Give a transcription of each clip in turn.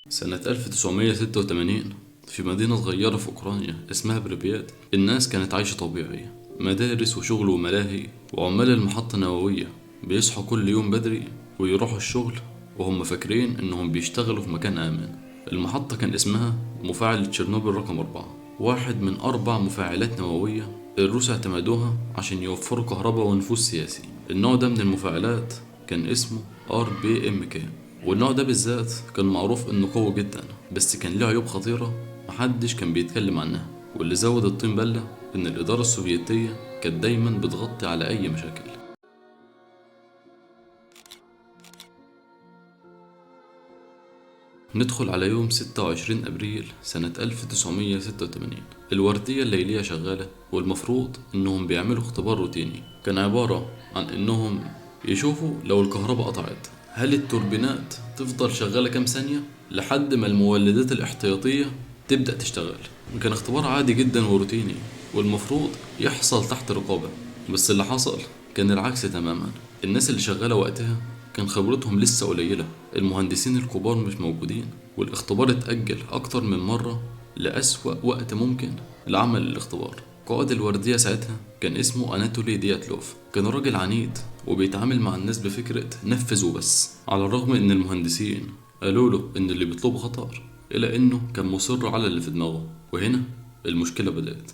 سنة 1986 في مدينة صغيرة في أوكرانيا اسمها بريبيات، الناس كانت عايشة طبيعي، مدارس وشغل وملاهي، وعمال المحطة النووية بيصحوا كل يوم بدري ويروحوا الشغل وهم فاكرين إنهم بيشتغلوا في مكان آمن. المحطة كان اسمها مفاعل تشيرنوبل رقم 4، واحد من 4 مفاعلات نووية الروس اعتمدوها عشان يوفروا كهرباء ونفوذ سياسي. النوع ده من المفاعلات كان اسمه RBMK، والنوع ده بالذات كان معروف انه قوي جدا، بس كان له عيوب خطيرة محدش كان بيتكلم عنها. واللي زود الطين بلة ان الإدارة السوفيتية كانت دايما بتغطي على أي مشاكل. ندخل على يوم 26 أبريل سنة 1986. الوردية الليلية شغالة، والمفروض إنهم بيعملوا اختبار روتيني كان عبارة عن إنهم يشوفوا لو الكهرباء قطعت هل التوربينات تفضل شغالة كام ثانية لحد ما المولدات الاحتياطية تبدأ تشتغل. كان اختبار عادي جدا وروتيني، والمفروض يحصل تحت رقابة، بس اللي حصل كان العكس تماما. الناس اللي شغالة وقتها كان خبرتهم لسه قليلة، المهندسين الكبار مش موجودين، والاختبار اتأجل أكتر من مرة لأسوأ وقت ممكن لعمل الاختبار. قائد الوردية ساعتها كان اسمه أناتولي دياتلوف، كان راجل عنيد وبيتعامل مع الناس بفكرة نفذ وبس، على الرغم إن المهندسين قالوا له إن اللي بيطلبه خطر، إلا إنه كان مصر على اللي في دماغه. وهنا المشكلة بدأت.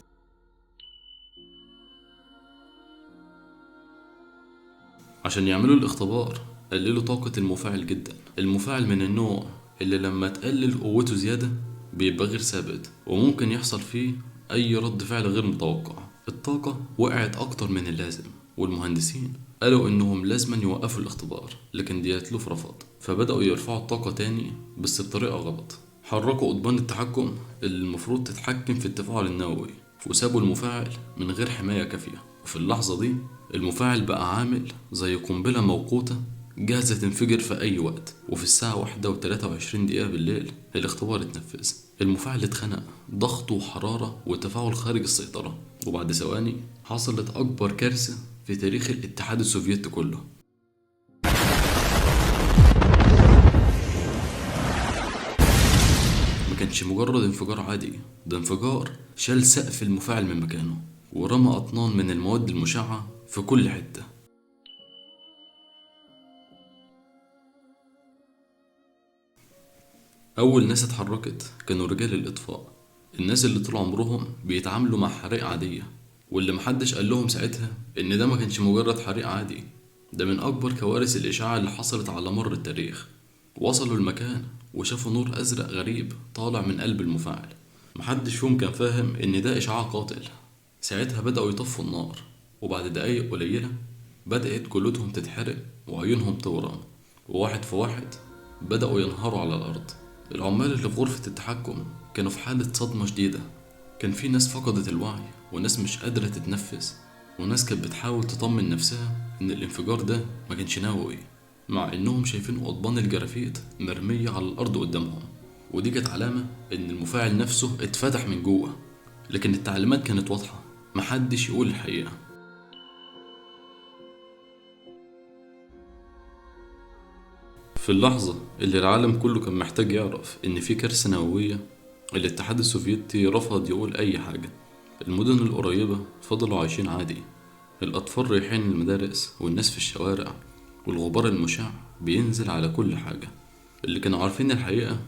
عشان يعملوا الاختبار قللوا طاقة المفاعل جدا. المفاعل من النوع اللي لما تقلل قوته زيادة بيبقى غير ثابت، وممكن يحصل فيه أي رد فعل غير متوقع. الطاقة وقعت أكتر من اللازم، والمهندسين قالوا إنهم لازما يوقفوا الاختبار، لكن دياتلوف رفض، فبدأوا يرفعوا الطاقة تاني بس بطريقة غلط. حركوا قضبان التحكم اللي المفروض تتحكم في التفاعل النووي، وسابوا المفاعل من غير حماية كافية. وفي اللحظة دي المفاعل بقى عامل زي قنبلة موقوتة جاهزة تنفجر في أي وقت. وفي الساعة 1:23 بالليل الاختبار اتنفذ. المفاعل اتخنق، ضغط وحرارة وتفاعل خارج السيطرة، وبعد ثواني حصلت أكبر كارثة في تاريخ الاتحاد السوفيتي كله. ما كانش مجرد انفجار عادي، ده انفجار شال سقف المفاعل من مكانه، ورمى أطنان من المواد المشعة في كل حتة. أول ناس اتحركت كانوا رجال الإطفاء، الناس اللي طول عمرهم بيتعاملوا مع حرائق عادية، واللي محدش قال لهم ساعتها إن ده ما كانش مجرد حريق عادي، ده من أكبر كوارث الإشعاع اللي حصلت على مر التاريخ. وصلوا المكان وشافوا نور أزرق غريب طالع من قلب المفاعل. محدش فيهم كان فاهم إن ده إشعاع قاتل. ساعتها بدأوا يطفوا النار، وبعد دقايق قليلة بدأت جلودهم تتحرق وعيونهم تورم، وواحد في واحد بدأوا ينهاروا على الأرض. العمال اللي في غرفة التحكم كانوا في حالة صدمة شديدة. كان في ناس فقدت الوعي، وناس مش قادرة تتنفس، وناس كانت بتحاول تطمن نفسها إن الانفجار ده ما كانش نووي، مع إنهم شايفين قضبان الجرافيت مرمية على الأرض قدامهم. ودي كانت علامة إن المفاعل نفسه اتفتح من جوه. لكن التعليمات كانت واضحة، محدش يقول الحقيقة. في اللحظة اللي العالم كله كان محتاج يعرف إن في كارثة نووية، الاتحاد السوفيتي رفض يقول أي حاجة. المدن القريبة فضلوا عايشين عادي، الأطفال رايحين المدارس والناس في الشوارع، والغبار المشع بينزل على كل حاجة. اللي كانوا عارفين الحقيقة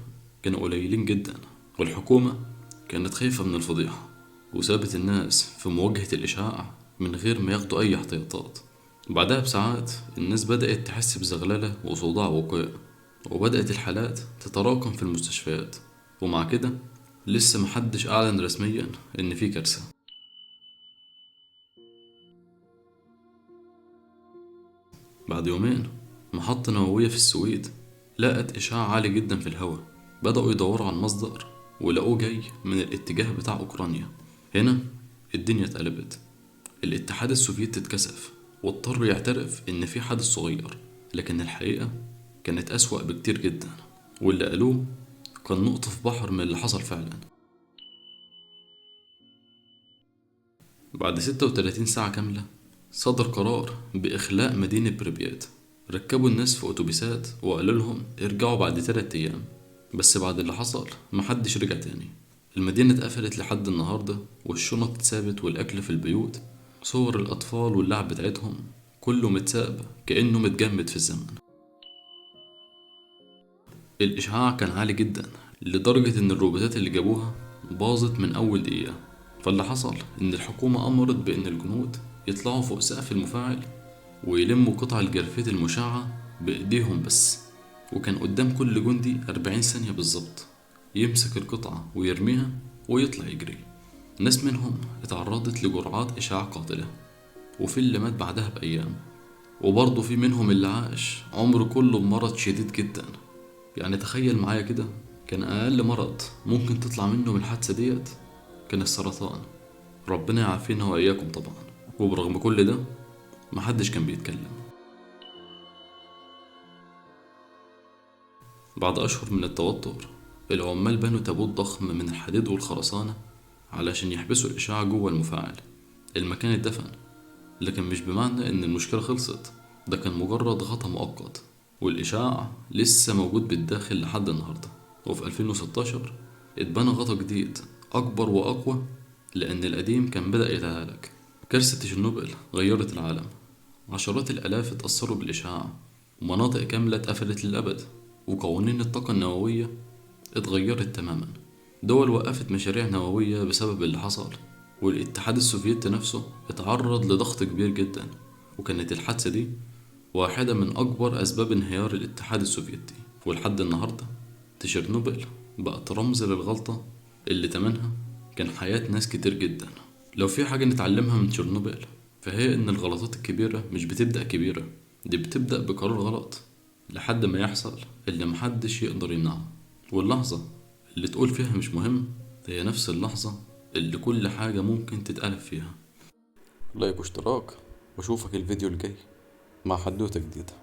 كانوا قليلين جدا، والحكومة كانت خايفة من الفضيحة، وسابت الناس في مواجهة الإشعاع من غير ما ياخدوا أي احتياطات. بعدها بساعات الناس بدأت تحس بزغللة وصداع وقاء، وبدأت الحالات تتراكم في المستشفيات. ومع كده لسه محدش أعلن رسميا إن في كارثة. بعد يومين محطة نووية في السويد لقت إشعاع عالي جدا في الهواء. بدأوا يدوروا على المصدر ولقوه جاي من الاتجاه بتاع أوكرانيا. هنا الدنيا اتقلبت، الاتحاد السوفيتي اتكسف واضطر يعترف إن في حدث صغير، لكن الحقيقة كانت أسوأ بكتير جدا، واللي قالوه كان نقطة في بحر من اللي حصل فعلا. بعد 36 ساعة كاملة صدر قرار بإخلاء مدينة بريبيات. ركبوا الناس في أتوبيسات وقالوا لهم ارجعوا بعد 3 أيام. بس بعد اللي حصل محدش رجع تاني. المدينة اتقفلت لحد النهاردة، والشنط اتسابت والأكل في البيوت، صور الأطفال واللعب بتاعتهم كله متساب كأنه متجمد في الزمن. الإشعاع كان عالي جدا لدرجة إن الروبوتات اللي جابوها باظت من أول دقيقة. فاللي حصل إن الحكومة أمرت بإن الجنود يطلعوا فوق سقف المفاعل ويلموا قطع الجرافيت المشعة بإيديهم بس، وكان قدام كل جندي 40 ثانية بالظبط يمسك القطعة ويرميها ويطلع يجري. ناس منهم اتعرضت لجرعات إشعاع قاتلة، وفي اللي مات بعدها بأيام، وبرضه في منهم اللي عاش عمره كله بمرض شديد جدا. يعني تخيل معايا كده، كان أقل مرض ممكن تطلع منه من الحادثة ديت كان السرطان. ربنا يعافينا وإياكم طبعا. وبرغم كل ده محدش كان بيتكلم. بعد أشهر من التوتر، العمال بنوا تابوت ضخم من الحديد والخرسانة علشان يحبسوا الإشعاع جوه المفاعل. المكان اتدفن، لكن مش بمعنى إن المشكلة خلصت، ده كان مجرد غطا مؤقت، والإشعاع لسه موجود بالداخل لحد النهاردة. وفي 2016 اتبنى غطا جديد أكبر وأقوى، لأن القديم كان بدأ يتهالك. كارثة تشيرنوبل غيرت العالم، عشرات الآلاف اتأثروا بالإشعاع، ومناطق كاملة اتقفلت للأبد، وقوانين الطاقة النووية اتغيرت تماما. دول وقفت مشاريع نووية بسبب اللي حصل، والاتحاد السوفيتي نفسه اتعرض لضغط كبير جدا. وكانت الحادثة دي واحدة من أكبر أسباب انهيار الاتحاد السوفيتي. ولحد النهاردة تشيرنوبل بقت رمز للغلطة اللي تمنها كان حياة ناس كتير جدا. لو في حاجة نتعلمها من تشيرنوبل فهي إن الغلطات الكبيرة مش بتبدأ كبيرة، دي بتبدأ بقرار غلط لحد ما يحصل اللي محدش يقدر يمنعه. واللحظة اللي تقول فيها مش مهم هي نفس اللحظة اللي كل حاجة ممكن تتقلب فيها. لايك واشتراك، واشوفك الفيديو الجاي مع حدوتة جديدة.